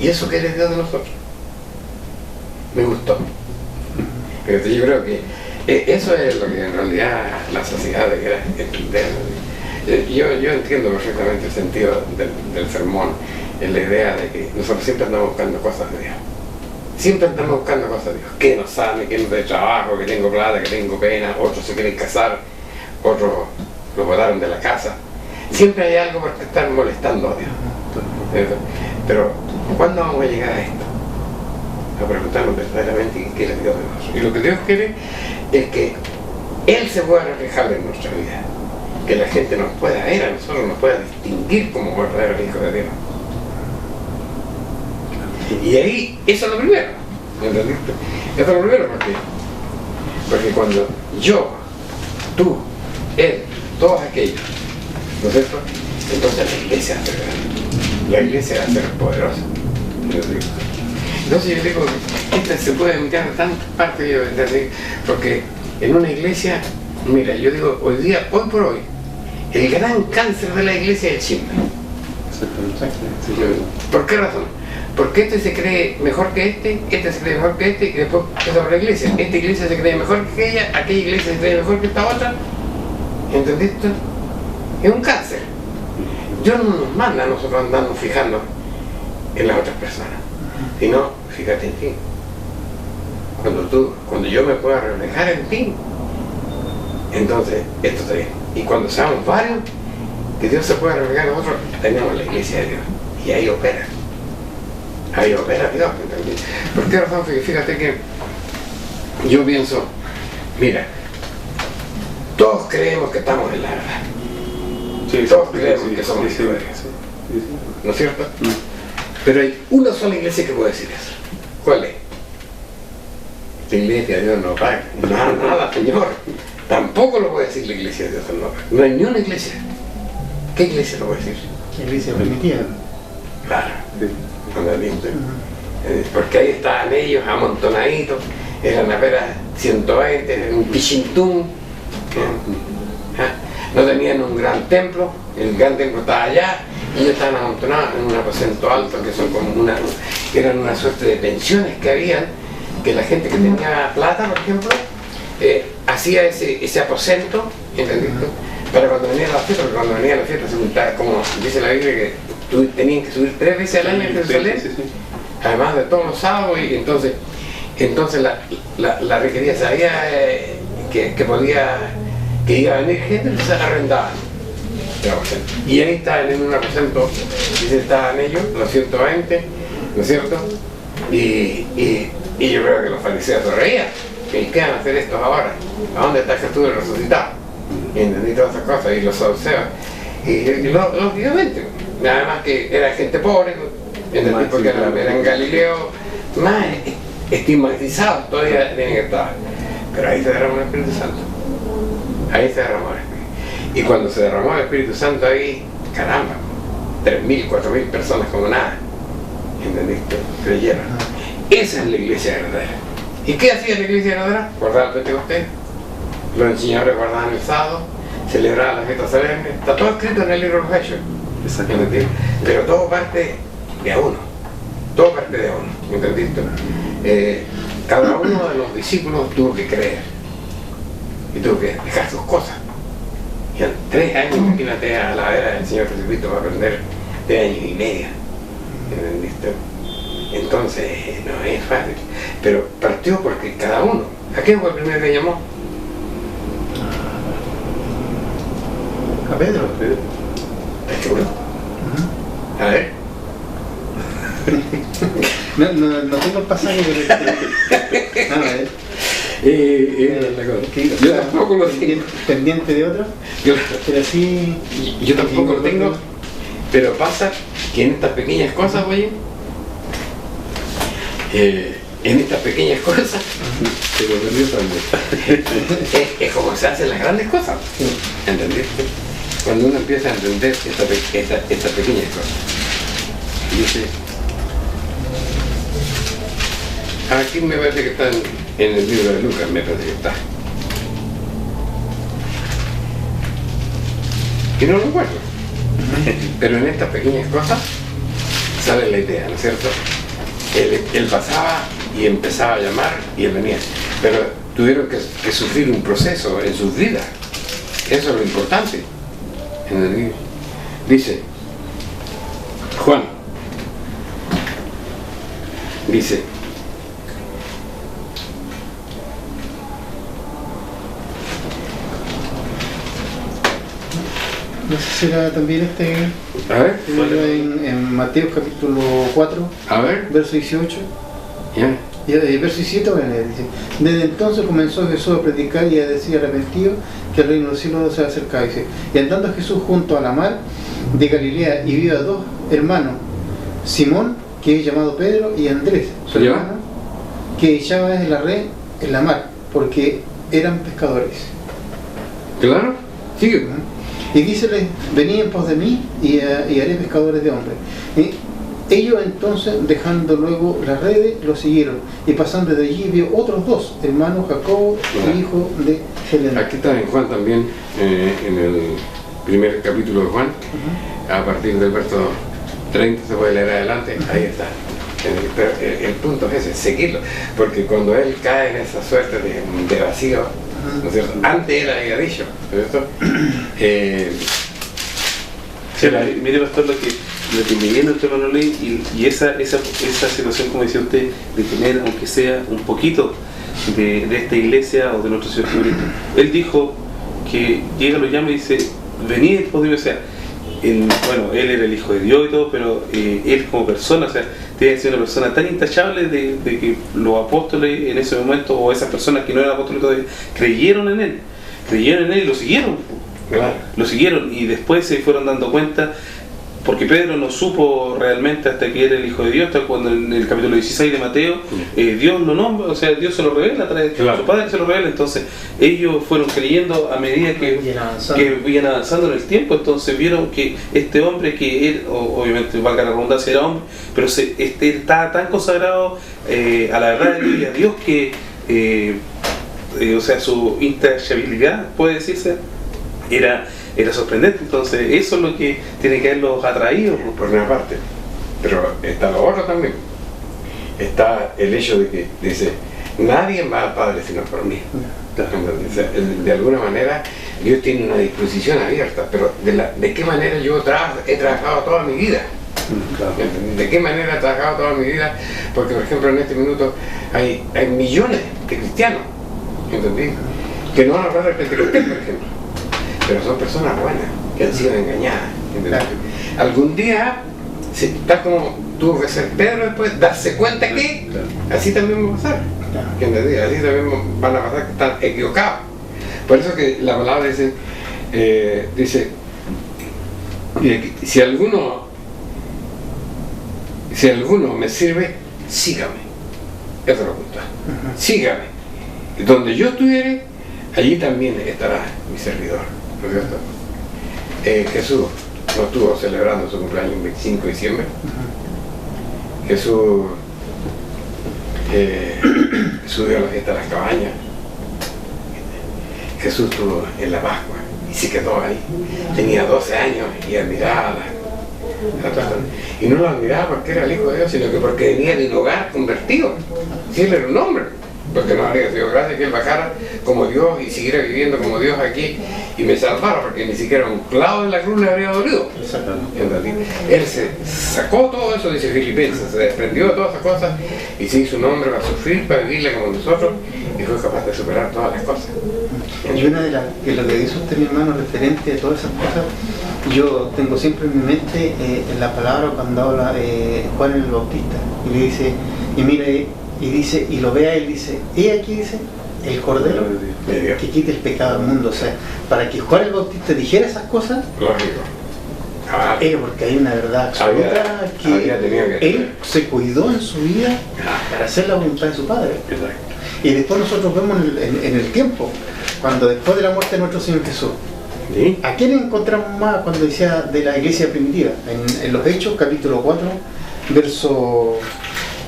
¿Y eso qué es Dios de nosotros? Me gustó. Pero yo creo que eso es lo que en realidad la sociedad debería entender. Yo entiendo perfectamente el sentido del sermón, en la idea de que nosotros siempre andamos buscando cosas de Dios. Siempre andamos buscando cosas de Dios. Que nos sane, que nos dé trabajo, que tengo plata, que tengo pena, otros se quieren casar, otros los botaron de la casa. Siempre hay algo por estar molestando a Dios. Pero, ¿cuándo vamos a llegar a esto? A preguntarnos verdaderamente qué quiere Dios de nosotros. Y lo que Dios quiere es que Él se pueda reflejar en nuestra vida. Que la gente nos pueda ver a nosotros, nos pueda distinguir como verdaderos hijos de Dios. Y ahí, eso es lo primero, ¿entendiste? Eso es lo primero, porque cuando yo, tú, él, todos aquellos, ¿no es cierto? Entonces la iglesia va a ser grande, la iglesia va a ser poderosa. Entonces yo digo, esta se puede mirar de tantas partes, porque en una iglesia, mira, yo digo, hoy por hoy, el gran cáncer de la iglesia es el chisme. ¿Por qué razón? Porque este se cree mejor que este se cree mejor que este, y después pasa por la iglesia. Esta iglesia se cree mejor que aquella iglesia se cree mejor que esta otra. ¿Entendiste? Es un cáncer. Dios no nos manda a nosotros andarnos fijando en las otras personas, sino fíjate en ti. Cuando yo me pueda reflejar en ti, entonces esto está bien. Y cuando seamos varios, que Dios se pueda reflejar en nosotros, tenemos la iglesia de Dios. Y ahí opera. Ahí opera Dios. ¿Entendés? ¿Por qué razón? Fíjate que yo pienso, mira, todos creemos que estamos en la verdad. Sí, Todos creemos que somos hijos de Dios. ¿No es cierto? Pero hay una sola iglesia que puede decir eso. ¿Cuál es? La iglesia de Dios no paga. Nada, Señor. Tampoco lo puede decir la iglesia de Dios no paga. No hay ni una iglesia. ¿Qué iglesia lo puede decir? La iglesia primitiva. Claro. Porque ahí estaban ellos amontonaditos, eran apenas 120, eran un pichintún. No tenían un gran templo, el gran templo estaba allá, y ellos estaban amontonados en un aposento alto, que son como eran una suerte de pensiones que habían, que la gente que tenía plata, por ejemplo, hacía ese aposento, ¿entendiste? Para cuando venía la fiesta, porque cuando venía la fiesta se juntaba, como dice la Biblia, que tenían que subir 3 veces al año a Jerusalén, además de todos los sábados, y entonces Entonces la requería sabía que iba a venir gente, entonces arrendaban el aposento. Y ahí estaban en un aposento, y estaban ellos, los 120, ¿no es cierto? Y yo creo que los fariseos se reían. ¿Qué van a hacer estos ahora? ¿A dónde está Jesús el resucitado? Y entendí todas esas cosas, y los saduceos. Y lógicamente, nada más que era gente pobre, entendí, porque eran Galileo, más estigmatizados todavía tienen que estar. Pero ahí se derramó el Espíritu Santo. Ahí se derramó el Espíritu. Y cuando se derramó el Espíritu Santo ahí, caramba, 3.000, 4.000 personas como nada, ¿entendiste? Creyeron. Esa es la iglesia verdadera. ¿Y qué hacía la iglesia verdadera? Guardar el Pentecostés. Los enseñadores guardaban el sábado, celebraban las fiestas solemnes. Está todo escrito en el libro de los Hechos. Exactamente. Pero todo parte de a uno. Todo parte de a uno. ¿Entendiste? Cada uno de los discípulos tuvo que creer. Y tuvo que dejar sus cosas. Y en 3 años, imagínate, a la era del Señor Jesucristo va a aprender 3 años y medio. ¿Entendiste? Entonces, no es fácil. Pero partió porque cada uno. ¿A quién fue el primero que llamó? A Pedro. ¿Estás seguro? A ver. No tengo el pasaje, pero... A ver. Yo tampoco lo tengo. ¿Pendiente de otro? Pero sí... Yo tampoco lo tengo. Pero pasa que en estas pequeñas cosas, oye, en estas pequeñas cosas, se lo perdió también. Es como se hacen las grandes cosas. ¿Entendiste? Cuando uno empieza a entender estas pequeñas cosas. Dice, aquí me parece que está en el libro de Lucas, me parece que está. Y no lo encuentro. Pero en estas pequeñas cosas sale la idea, ¿no es cierto? Él pasaba y empezaba a llamar y él venía. Pero tuvieron que sufrir un proceso en sus vidas. Eso es lo importante. Dice, Juan, dice, No sé si será también a ver, en Mateo capítulo 4, a ver, verso 18. ya. Y verso 17, bueno, dice, desde entonces comenzó Jesús a predicar y a decir arrepentido que el reino de los cielos se ha acercado. Dice, y andando Jesús junto a la mar de Galilea y vio a 2 hermanos, Simón, que es llamado Pedro, y Andrés, su hermano, que echaban la red en la mar, porque eran pescadores. Claro, sigue. Y díceles, venid en pos de mí y haré pescadores de hombres. Ellos entonces, dejando luego las redes, lo siguieron. Y pasando de allí vio otros 2 hermanos, Jacobo, hijo de Zelena. Aquí está en Juan también, en el primer capítulo de Juan, a partir del verso 30, se puede leer adelante, ahí está. Pero el punto es ese, seguirlo, porque cuando él cae en esa suerte de vacío, ¿no es cierto? Antes él había dicho, ¿no es cierto? Mire, pastor, lo que me viene usted, Manuel, y esa situación, como decía usted, de tener, aunque sea un poquito de esta iglesia o de nuestro Señor Jesucristo. Él dijo que llega, lo llama y dice, venid, o sea, él era el Hijo de Dios y todo, pero él como persona, o sea, tiene que ser una persona tan intachable de que los apóstoles en ese momento, o esas personas que no eran apóstoles todavía, creyeron en él y lo siguieron. Claro. Lo siguieron y después se fueron dando cuenta, porque Pedro no supo realmente hasta que era el Hijo de Dios, hasta cuando en el capítulo 16 de Mateo, Dios lo nombra, o sea, Dios se lo revela a través de su Padre, se lo revela. Entonces ellos fueron creyendo a medida que iban avanzando en el tiempo. Entonces vieron que este hombre, que él, obviamente valga la redundancia, era hombre, pero estaba tan consagrado a la verdad de Dios y a Dios que o sea, su intachabilidad, puede decirse, era sorprendente. Entonces eso es lo que tiene que haberlos atraído. Por una parte, pero está lo otro también. Está el hecho de que dice, nadie va al Padre sino por mí. O sea, de alguna manera Dios tiene una disposición abierta, pero ¿de qué manera yo he trabajado toda mi vida? ¿De qué manera he trabajado toda mi vida? Porque, por ejemplo, en este minuto hay millones de cristianos, ¿entendí? Que no van a hablar de Pentecostés, por ejemplo, pero son personas buenas, que han sido engañadas, ¿entendí? Claro. Algún día, tal como tuvo que ser Pedro después, darse cuenta que así también va a pasar, ¿entendí? Así también van a pasar que están equivocados. Por eso que la palabra dice, si alguno me sirve, sígame. Eso lo gusta. Sígame. Y donde yo estuviere, allí también estará mi servidor. ¿No es cierto? Jesús no estuvo celebrando su cumpleaños el 25 de diciembre. Jesús subió a la fiesta de las cabañas. Jesús estuvo en la Pascua y se quedó ahí. Tenía 12 años y admiraba a la persona. Y no lo admiraba porque era el Hijo de Dios, sino que porque venía de un hogar convertido. Si él era un hombre, porque no habría sido gracia que él bajara como Dios y siguiera viviendo como Dios aquí y me salvara, porque ni siquiera un clavo en la cruz le habría dolido. Él se sacó todo eso, dice Filipenses, se desprendió de todas esas cosas y se hizo un hombre para sufrir, para vivirle como nosotros, y fue capaz de superar todas las cosas. Y una de lo que dice usted, mi hermano, referente a todas esas cosas, yo tengo siempre en mi mente la palabra cuando habla Juan el Bautista, y le dice, y mire, y dice, y lo ve a él, dice, y aquí dice, el Cordero que quite el pecado del mundo. O sea, para que Juan el Bautista dijera esas cosas, lógico. Era porque hay una verdad absoluta que él se cuidó en su vida para hacer la voluntad de su Padre. Y después nosotros vemos en el tiempo, cuando después de la muerte de nuestro Señor Jesús, ¿sí? ¿A quién encontramos más cuando decía de la iglesia primitiva? En los Hechos, capítulo 4,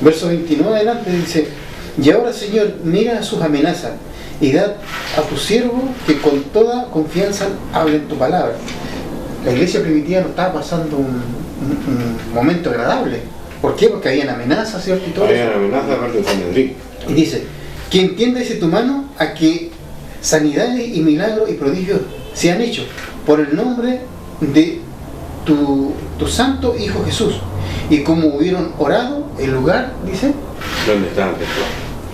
verso 29 adelante, dice: y ahora, Señor, mira sus amenazas y da a tu siervo que con toda confianza hable en tu palabra. La iglesia primitiva no estaba pasando un momento agradable. ¿Por qué? Porque habían amenazas, ¿cierto? Y todo habían eso. amenazas aparte de Sanedrín. Y dice: que entienda, dice, tu mano a que sanidades y milagros y prodigios se han hecho por el nombre de tu santo Hijo Jesús. Y como hubieron orado, el lugar, dice, ¿dónde está el templo?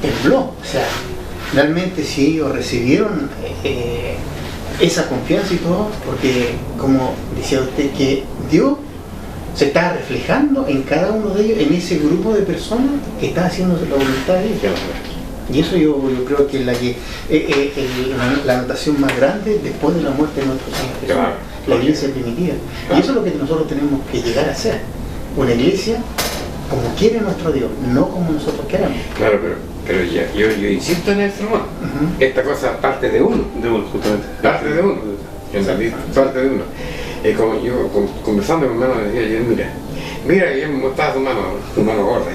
tembló. O sea, realmente si ellos recibieron esa confianza y todo, porque como decía usted, que Dios se está reflejando en cada uno de ellos, en ese grupo de personas que está haciendo la voluntad de Dios. Y eso yo creo que es la anotación más grande después de la muerte de nuestro Señor Jesús, Claro. la iglesia primitiva. Y eso es lo que nosotros tenemos que llegar a ser, una iglesia como quiere nuestro Dios, no como nosotros queremos. Claro, pero ya, yo insisto en eso, hermano. Esta cosa parte de uno. De uno, justamente. Parte de uno. ¿Entendí? Parte de uno. Como yo conversando con mi hermano, decía yo, mira, y él me mostraba tu mano gorda.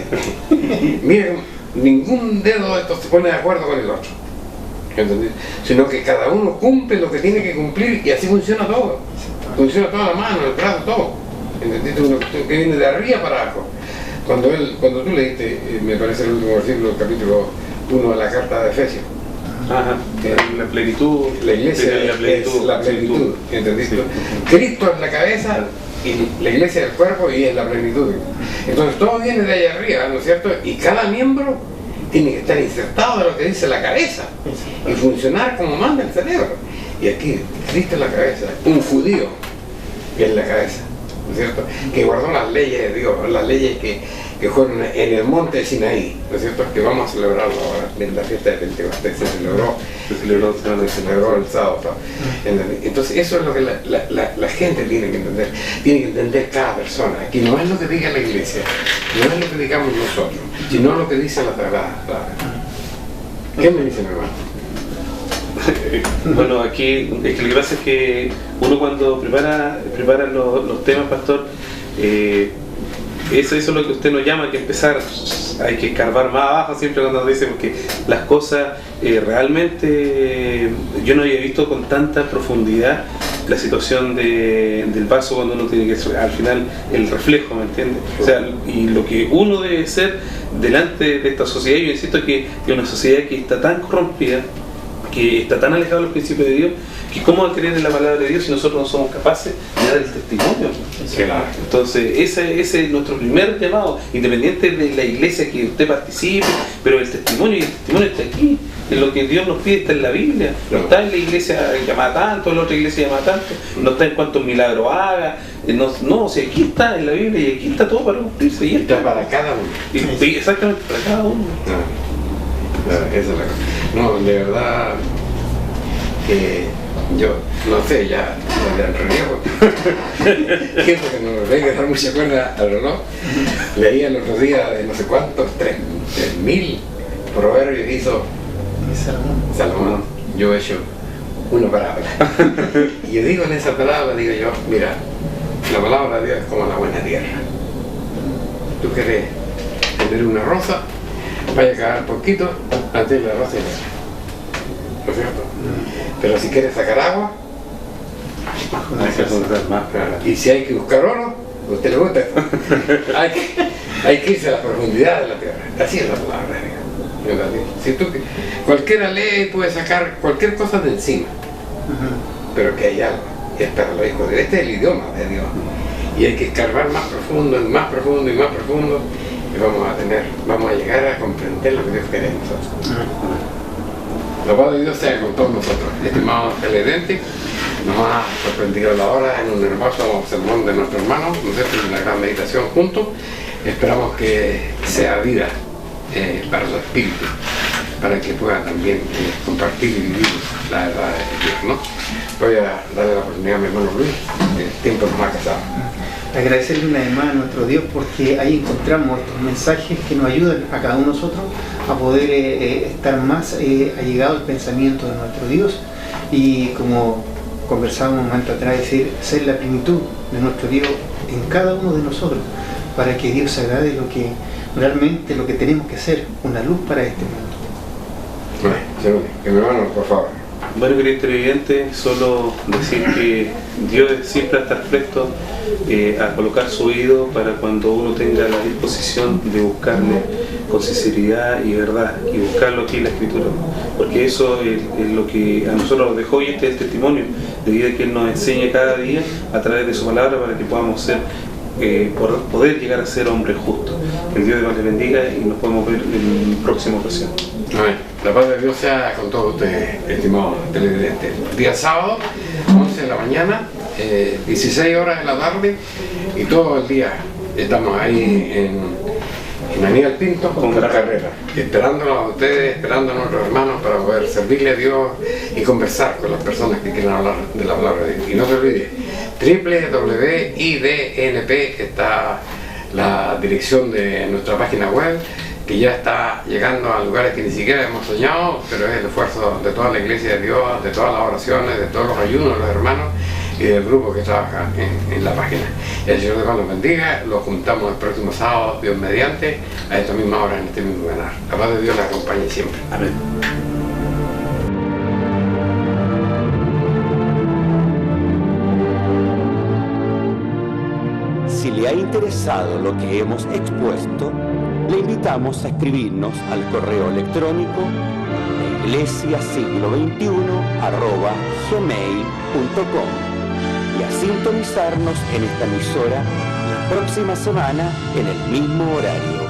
Mira, ningún dedo de estos se pone de acuerdo con el otro. ¿Entendí? Sino que cada uno cumple lo que tiene que cumplir y así funciona todo. Funciona toda la mano, el brazo, todo. ¿Entendiste? Uno que viene de arriba para abajo. Cuando tú leíste, me parece el último versículo del capítulo 1 de la carta de Efesios. Ajá, la plenitud. La iglesia la plenitud, es la plenitud, ¿entendiste? Sí. Cristo es la cabeza y la iglesia es el cuerpo y es la plenitud. Entonces todo viene de allá arriba, ¿no es cierto? Y cada miembro tiene que estar insertado de lo que dice la cabeza y funcionar como manda el cerebro. Y aquí Cristo es la cabeza, un judío que es la cabeza, ¿no es cierto? Que guardó las leyes de Dios, las leyes que fueron en el monte de Sinaí, ¿no es cierto? Que vamos a celebrarlo ahora, en la fiesta de Pentecostés, se celebró el sábado. Entonces eso es lo que la gente tiene que entender cada persona, que no es lo que diga la iglesia, no es lo que digamos nosotros, sino lo que dice la Sagrada. ¿Qué me dice mi hermano? Bueno, aquí es que lo que pasa es que uno cuando prepara los temas, pastor, eso es lo que usted nos llama, que empezar, hay que escarbar más abajo siempre cuando nos dice, porque las cosas realmente yo no había visto con tanta profundidad la situación del vaso cuando uno tiene que ser al final el reflejo, ¿me entiende? O sea, y lo que uno debe ser delante de esta sociedad. Yo insisto que es una sociedad que está tan corrompida que está tan alejado de los principios de Dios, que cómo va a creer en la palabra de Dios si nosotros no somos capaces de dar el testimonio. Claro. Entonces ese es nuestro primer llamado, independiente de la iglesia que usted participe, pero el testimonio está aquí, en lo que Dios nos pide está en la Biblia, no está en la iglesia llamada tanto, en la otra iglesia llamada tanto, no está en cuántos milagros haga, no, si aquí está en la Biblia y aquí está todo para cumplirse, y Está para cada uno. y exactamente para cada uno. Esa es la cosa. No, de verdad que yo no sé, ya en realidad gente que no le hay que dar mucha cuerda al reloj. Leía el otro día de no sé cuántos, 3.000 proverbios hizo Salomón. Yo he hecho una palabra. Y yo digo en esa palabra, digo yo, mira, la palabra de Dios es como la buena tierra. Tú querés tener una rosa, vaya a cagar poquito antes de la rosa y la, ¿no es cierto? Pero si quieres sacar agua, Hay que soltar más. y si hay que buscar oro, a usted le gusta esto. hay que irse a la profundidad de la tierra. Así es la palabra de Dios. Si tú, cualquiera lee y puede sacar cualquier cosa de encima, pero que hay algo, y es para los hijos de Dios. Este es el idioma de Dios. Y hay que escarbar más profundo, y más profundo, y más profundo, y vamos a llegar a comprender lo que Dios quiere de nosotros. La paz de Dios sea con todos nosotros. Estimados televidentes, nos ha sorprendido la hora en un hermoso sermón de nuestro hermano, nosotros en una gran meditación juntos. Esperamos que sea vida para su espíritu, para que pueda también compartir y vivir la verdad de Dios, ¿no? Voy a darle la oportunidad a mi hermano Luis, el tiempo nos ha casado. Agradecerle una vez más a nuestro Dios, porque ahí encontramos estos mensajes que nos ayudan a cada uno de nosotros a poder estar más allegado al pensamiento de nuestro Dios, y como conversábamos un momento atrás, decir, ser la plenitud de nuestro Dios en cada uno de nosotros, para que Dios se agrade realmente lo que tenemos que ser, una luz para este mundo. Bueno, que mi hermano, por favor. Bueno, querido televidente, solo decir que Dios siempre va a estar presto a colocar su oído para cuando uno tenga la disposición de buscarle con sinceridad y verdad, y buscarlo aquí en la Escritura, porque eso es lo que a nosotros nos dejó, y este es el testimonio de vida que Él nos enseña cada día a través de su palabra, para que podamos ser poder llegar a ser hombres justos. Que el Dios de Dios les bendiga y nos podemos ver en la próxima ocasión. Amén. La paz de Dios sea con todos ustedes, estimados televidentes. Día sábado, 11 de la mañana, 16 horas de la tarde, y todo el día estamos ahí en Aníbal Pinto con la carrera, esperándonos a ustedes, esperando a nuestros hermanos para poder servirle a Dios y conversar con las personas que quieran hablar de la palabra de Dios. Y no se olvide, www.idnp, está la dirección de nuestra página web, que ya está llegando a lugares que ni siquiera hemos soñado, pero es el esfuerzo de toda la iglesia de Dios, de todas las oraciones, de todos los ayunos de los hermanos y del grupo que trabaja en la página. El Señor de Dios los bendiga. Los juntamos el próximo sábado, Dios mediante, a esta misma hora, en este mismo canal. La paz de Dios la acompañe siempre. Amén. Si le ha interesado lo que hemos expuesto, le invitamos a escribirnos al correo electrónico iglesiasiglo21@gmail.com y a sintonizarnos en esta emisora la próxima semana en el mismo horario.